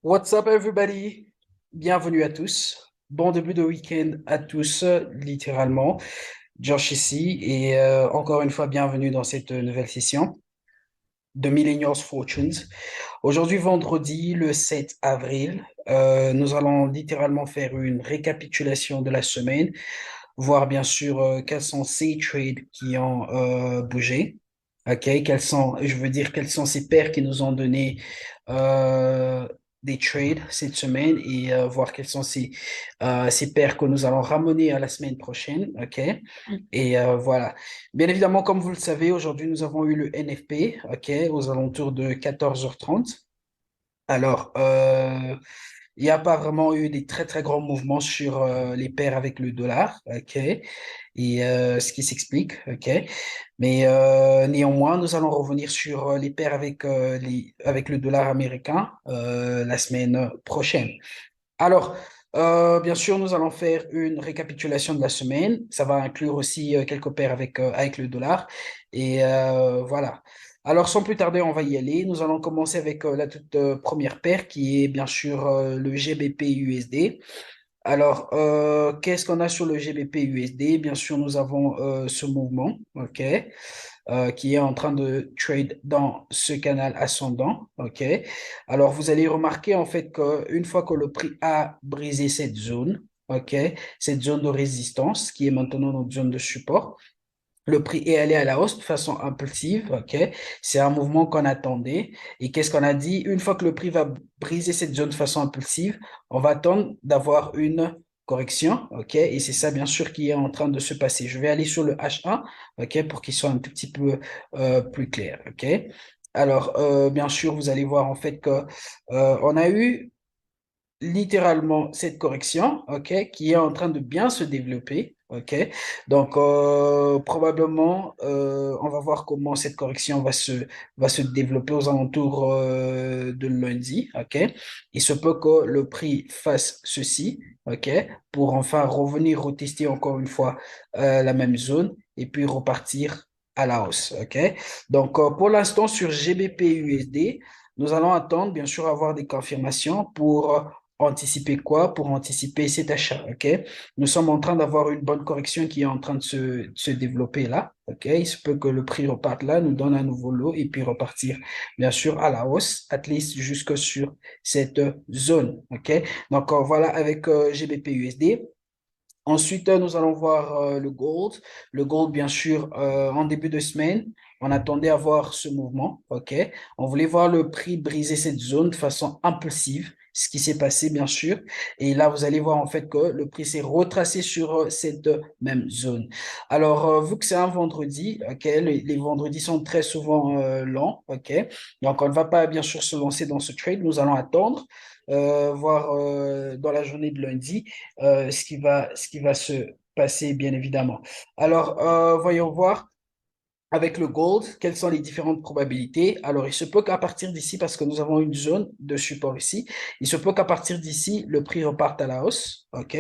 What's up everybody? Bienvenue à tous. Bon début de week-end à tous, littéralement. Josh ici et encore une fois, bienvenue dans cette nouvelle session de Millennials Fortunes. Aujourd'hui, vendredi, le 7 avril, nous allons littéralement faire une récapitulation de la semaine, voir bien sûr quels sont ces trades qui ont bougé. OK, je veux dire, quelles sont ces paires qui nous ont donné euh, des trades cette semaine et voir quelles sont ces paires que nous allons ramener à la semaine prochaine. OK, et voilà. Bien évidemment, comme vous le savez, aujourd'hui, nous avons eu le NFP, OK, aux alentours de 14h30. Alors, il n'y a pas vraiment eu des très, très grands mouvements sur les paires avec le dollar, OK? Et ce qui s'explique, OK? Mais néanmoins, nous allons revenir sur les paires avec le dollar américain la semaine prochaine. Alors, bien sûr, nous allons faire une récapitulation de la semaine. Ça va inclure aussi quelques paires avec le dollar. Et voilà. Alors, sans plus tarder, on va y aller. Nous allons commencer avec la toute première paire qui est bien sûr le GBP USD. Alors, qu'est-ce qu'on a sur le GBP USD? Bien sûr, nous avons ce mouvement, OK, qui est en train de trade dans ce canal ascendant, OK. Alors, vous allez remarquer en fait qu'une fois que le prix a brisé cette zone, OK, cette zone de résistance qui est maintenant notre zone de support, le prix est allé à la hausse de façon impulsive, ok? C'est un mouvement qu'on attendait. Et qu'est-ce qu'on a dit? Une fois que le prix va briser cette zone de façon impulsive, on va attendre d'avoir une correction, ok? Et c'est ça, bien sûr, qui est en train de se passer. Je vais aller sur le H1, ok, pour qu'il soit un tout petit peu plus clair, ok? Alors, bien sûr, vous allez voir en fait que on a eu littéralement cette correction, ok, qui est en train de bien se développer, ok. Donc probablement, on va voir comment cette correction va se développer aux alentours de lundi, ok. Il se peut que le prix fasse ceci, ok, pour enfin revenir retester encore une fois la même zone et puis repartir à la hausse, ok. Donc pour l'instant sur GBP USD, nous allons attendre bien sûr avoir des confirmations pour anticiper quoi? Pour anticiper cet achat, ok? Nous sommes en train d'avoir une bonne correction qui est en train de se développer là, ok? Il se peut que le prix reparte là, nous donne un nouveau lot et puis repartir, bien sûr, à la hausse, at least jusque sur cette zone, ok? Donc, voilà avec GBP USD. Ensuite, nous allons voir le gold. Le gold, bien sûr, en début de semaine, on attendait à voir ce mouvement. OK? On voulait voir le prix briser cette zone de façon impulsive, ce qui s'est passé, bien sûr. Et là, vous allez voir en fait que le prix s'est retracé sur cette même zone. Alors, vu que c'est un vendredi, OK, les vendredis sont très souvent lents. OK? Donc, on ne va pas, bien sûr, se lancer dans ce trade. Nous allons attendre, voir dans la journée de lundi ce qui va se passer, bien évidemment. Alors, voyons voir avec le gold, quelles sont les différentes probabilités. Alors, il se peut qu'à partir d'ici, parce que nous avons une zone de support ici, il se peut qu'à partir d'ici, le prix reparte à la hausse, OK?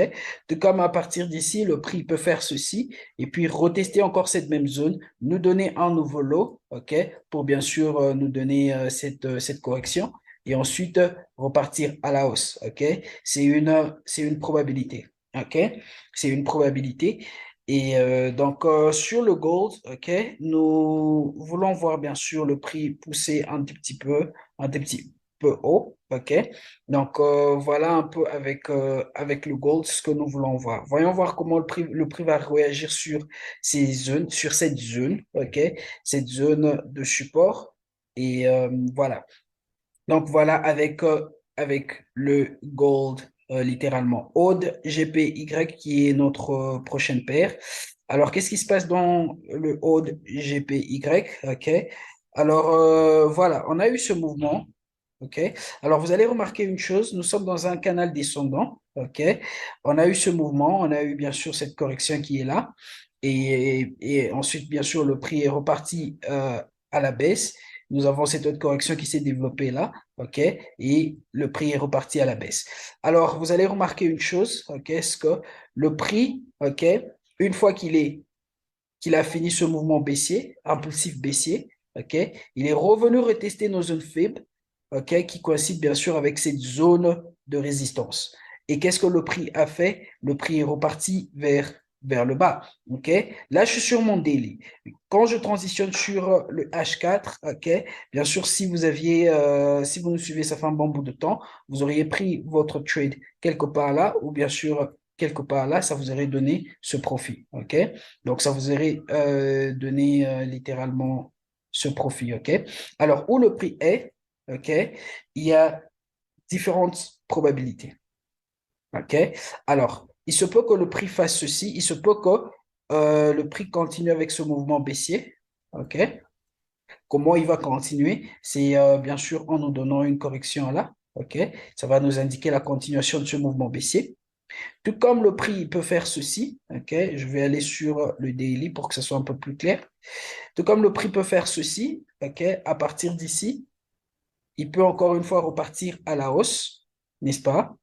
Tout comme à partir d'ici, le prix peut faire ceci, et puis retester encore cette même zone, nous donner un nouveau lot, OK? Pour bien sûr nous donner cette correction, et ensuite repartir à la hausse, OK? C'est une probabilité, OK? C'est une probabilité. Et donc, sur le gold, OK, nous voulons voir bien sûr le prix pousser un tout petit peu haut, OK. Donc, voilà un peu avec le gold ce que nous voulons voir. Voyons voir comment le prix va réagir sur ces zones, sur cette zone, OK, cette zone de support. Et voilà. Donc voilà avec le gold littéralement. Aude GPY qui est notre prochaine paire. Alors qu'est-ce qui se passe dans le Aude GPY? OK. Alors voilà, on a eu ce mouvement. OK. Alors vous allez remarquer une chose, nous sommes dans un canal descendant. OK. On a eu ce mouvement, on a eu bien sûr cette correction qui est là. Et ensuite, bien sûr, le prix est reparti à la baisse. Nous avons cette autre correction qui s'est développée là, OK, et le prix est reparti à la baisse. Alors, vous allez remarquer une chose, OK, c'est que le prix, OK, une fois qu'il a fini ce mouvement baissier, impulsif baissier, OK, il est revenu retester nos zones faibles, ok, qui coïncide bien sûr avec cette zone de résistance. Et qu'est-ce que le prix a fait? Le prix est reparti vers le bas. Ok, là, je suis sur mon daily. Quand je transitionne sur le H4, ok, bien sûr, si vous nous suivez, ça fait un bon bout de temps, vous auriez pris votre trade quelque part là, ou bien sûr, quelque part là, ça vous aurait donné ce profit. Ok, donc ça vous aurait donné littéralement ce profit. Ok, alors où le prix est, ok, il y a différentes probabilités. OK? Alors, il se peut que le prix fasse ceci, il se peut que le prix continue avec ce mouvement baissier. OK? Comment il va continuer? C'est bien sûr en nous donnant une correction là. OK? Ça va nous indiquer la continuation de ce mouvement baissier. Tout comme le prix il peut faire ceci. OK? Je vais aller sur le daily pour que ce soit un peu plus clair. Tout comme le prix peut faire ceci. OK? À partir d'ici, il peut encore une fois repartir à la hausse, n'est-ce pas?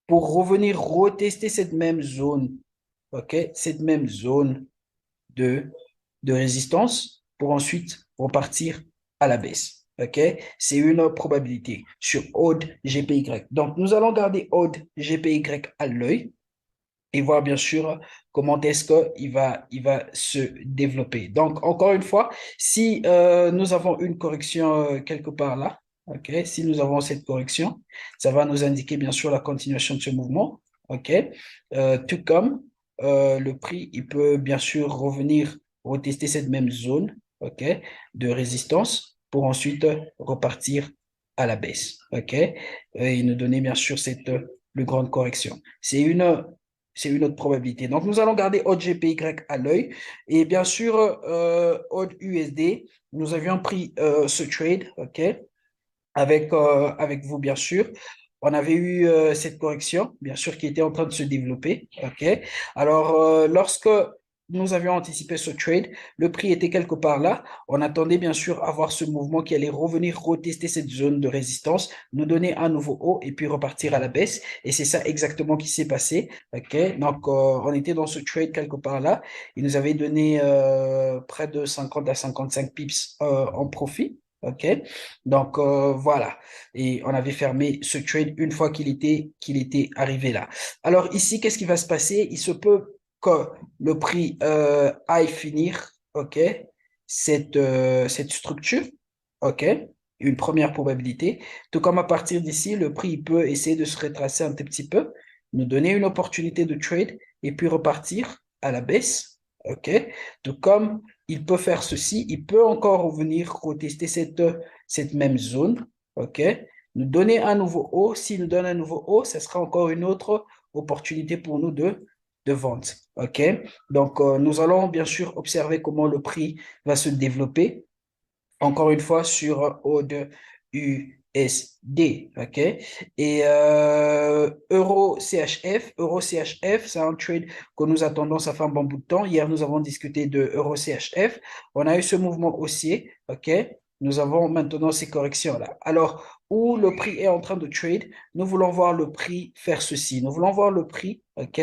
Pour revenir retester cette même zone, ok, cette même zone de, de résistance pour ensuite repartir à la baisse. Ok, c'est une probabilité sur odd GPY. Donc, nous allons garder odd GPY à l'œil et voir bien sûr comment est-ce qu'il va se développer. Donc, encore une fois, si nous avons une correction quelque part là, ok, si nous avons cette correction, ça va nous indiquer bien sûr la continuation de ce mouvement, ok. Tout comme le prix, il peut bien sûr revenir retester cette même zone, ok, de résistance pour ensuite repartir à la baisse, ok, et nous donner bien sûr cette plus grande correction. C'est une autre probabilité. Donc, nous allons garder odd GPY à l'œil. Et bien sûr, odd USD, nous avions pris ce trade, OK, avec vous, bien sûr. On avait eu cette correction, bien sûr, qui était en train de se développer. OK. Alors, lorsque nous avions anticipé ce trade, le prix était quelque part là. On attendait, bien sûr, avoir ce mouvement qui allait revenir retester cette zone de résistance, nous donner un nouveau haut et puis repartir à la baisse. Et c'est ça exactement qui s'est passé. OK. Donc, on était dans ce trade quelque part là. Il nous avait donné près de 50 à 55 pips en profit. OK. Donc, voilà. Et on avait fermé ce trade une fois qu'il était arrivé là. Alors ici, qu'est-ce qui va se passer? Il se peut que le prix aille finir, OK, cette structure, OK, une première probabilité. Tout comme à partir d'ici, le prix il peut essayer de se retracer un tout petit peu, nous donner une opportunité de trade et puis repartir à la baisse, OK. Tout comme il peut faire ceci, il peut encore revenir retester cette même zone, OK, nous donner un nouveau haut. S'il nous donne un nouveau haut, ce sera encore une autre opportunité pour nous de vente. OK? Donc, nous allons bien sûr observer comment le prix va se développer, encore une fois, sur ODE USD. OK? Et Euro CHF, c'est un trade que nous attendons, ça fait un bon bout de temps. Hier, nous avons discuté de Euro CHF. On a eu ce mouvement haussier. OK? Nous avons maintenant ces corrections-là. Alors, où le prix est en train de trade, nous voulons voir le prix faire ceci. Nous voulons voir le prix, OK,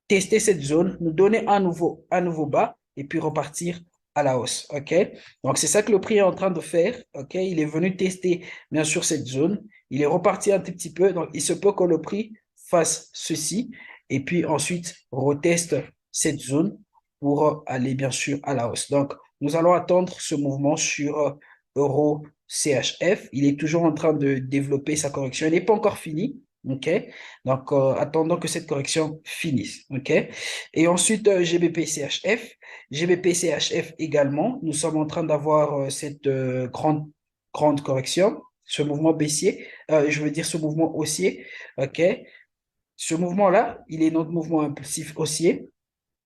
tester cette zone, nous donner un nouveau bas et puis repartir à la hausse. OK? Donc, c'est ça que le prix est en train de faire. OK? Il est venu tester, bien sûr, cette zone. Il est reparti un tout petit peu. Donc, il se peut que le prix fasse ceci et puis ensuite reteste cette zone pour aller, bien sûr, à la hausse. Donc, nous allons attendre ce mouvement sur Euro CHF. Il est toujours en train de développer sa correction. Il n'est pas encore fini. OK? Donc, attendons que cette correction finisse. OK? Et ensuite, GBP CHF. GBP CHF également. Nous sommes en train d'avoir cette grande correction, ce mouvement baissier, je veux dire ce mouvement haussier. OK? Ce mouvement-là, il est notre mouvement impulsif haussier.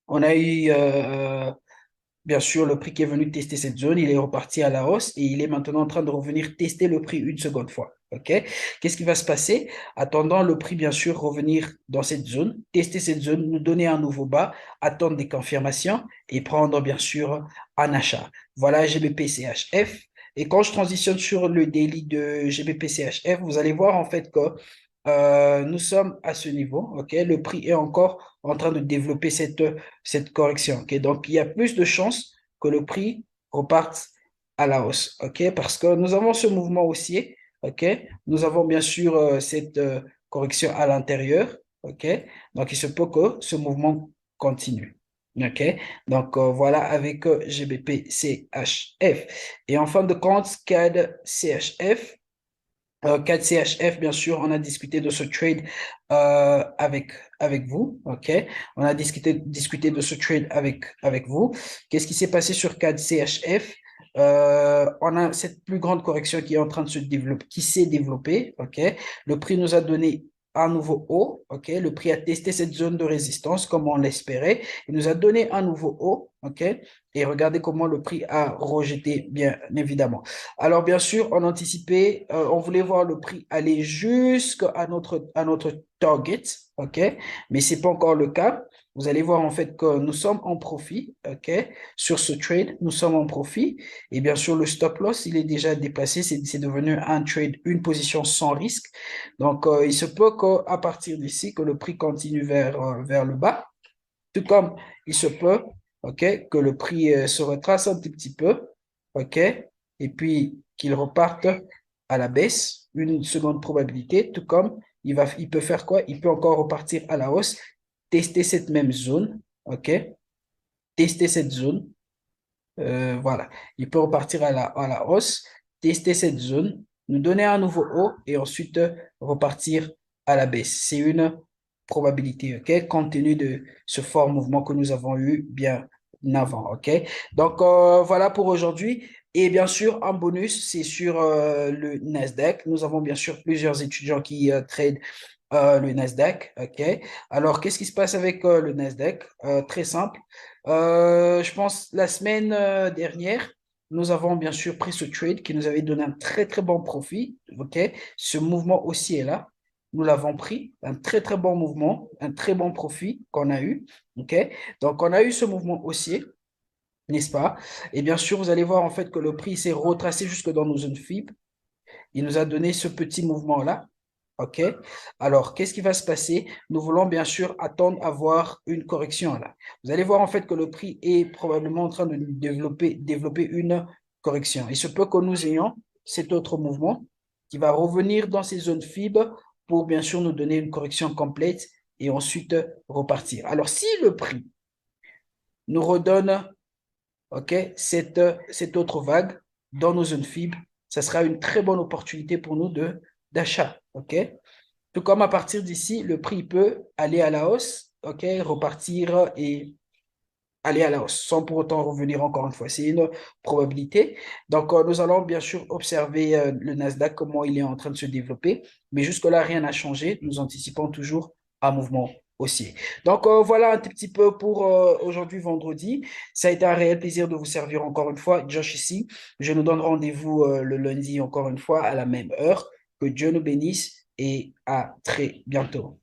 On a eu bien sûr, le prix qui est venu tester cette zone, il est reparti à la hausse et il est maintenant en train de revenir tester le prix une seconde fois. OK? Qu'est-ce qui va se passer? Attendant le prix, bien sûr, revenir dans cette zone, tester cette zone, nous donner un nouveau bas, attendre des confirmations et prendre, bien sûr, un achat. Voilà GBP CHF. Et quand je transitionne sur le daily de GBP CHF, vous allez voir en fait que nous sommes à ce niveau. OK? Le prix est encore en train de développer cette correction. OK? Donc, il y a plus de chances que le prix reparte à la hausse, OK? Parce que nous avons ce mouvement haussier, OK? Nous avons bien sûr cette correction à l'intérieur, OK? Donc, il se peut que ce mouvement continue. OK? Donc, voilà avec GBP CHF. Et en fin de compte, CAD CHF. CAD CHF, bien sûr, on a discuté de ce trade avec vous, OK? On a discuté de ce trade avec vous. Qu'est-ce qui s'est passé sur CAD CHF? On a cette plus grande correction qui est en train de se développer, qui s'est développée, OK? Le prix nous a donné un nouveau haut, OK? Le prix a testé cette zone de résistance comme on l'espérait. Il nous a donné un nouveau haut, OK? Et regardez comment le prix a rejeté, bien évidemment. Alors, bien sûr, on anticipait, on voulait voir le prix aller jusqu'à notre target, OK? Mais ce n'est pas encore le cas. Vous allez voir en fait que nous sommes en profit, OK? Sur ce trade, nous sommes en profit. Et bien sûr, le stop loss, il est déjà dépassé. C'est devenu un trade, une position sans risque. Donc, il se peut qu'à partir d'ici, que le prix continue vers le bas. Tout comme il se peut, OK, que le prix se retrace un tout petit peu, OK, et puis qu'il reparte à la baisse, une seconde probabilité, tout comme il peut faire quoi? Il peut encore repartir à la hausse, tester cette même zone, OK, tester cette zone, voilà. Il peut repartir à la hausse, tester cette zone, nous donner un nouveau haut et ensuite repartir à la baisse. C'est une probabilité, OK, compte tenu de ce fort mouvement que nous avons eu bien avant, OK. Donc, voilà pour aujourd'hui. Et bien sûr, un bonus, c'est sur le Nasdaq. Nous avons bien sûr plusieurs étudiants qui tradent le Nasdaq, OK. Alors, qu'est-ce qui se passe avec le Nasdaq? Très simple. Je pense la semaine dernière, nous avons bien sûr pris ce trade qui nous avait donné un très très bon profit. OK? Ce mouvement aussi est là. Nous l'avons pris, un très très bon mouvement, un très bon profit qu'on a eu. OK? Donc, on a eu ce mouvement haussier, n'est-ce pas? Et bien sûr, vous allez voir en fait que le prix s'est retracé jusque dans nos zones FIB. Il nous a donné ce petit mouvement-là. OK? Alors, qu'est-ce qui va se passer? Nous voulons bien sûr attendre à voir une correction là. Vous allez voir en fait que le prix est probablement en train de développer une correction. Il se peut que nous ayons cet autre mouvement qui va revenir dans ces zones FIB pour bien sûr nous donner une correction complète et ensuite repartir. Alors, si le prix nous redonne, OK, cette autre vague dans nos zones FIB, ça sera une très bonne opportunité pour nous d'achat. OK? Tout comme à partir d'ici, le prix peut aller à la hausse, OK, repartir et aller à la hausse, sans pour autant revenir encore une fois. C'est une probabilité. Donc, nous allons bien sûr observer le Nasdaq, comment il est en train de se développer. Mais jusque-là, rien n'a changé. Nous anticipons toujours un mouvement haussier. Donc, voilà un tout petit peu pour aujourd'hui, vendredi. Ça a été un réel plaisir de vous servir encore une fois. Josh ici. Je nous donne rendez-vous le lundi encore une fois à la même heure. Que Dieu nous bénisse et à très bientôt.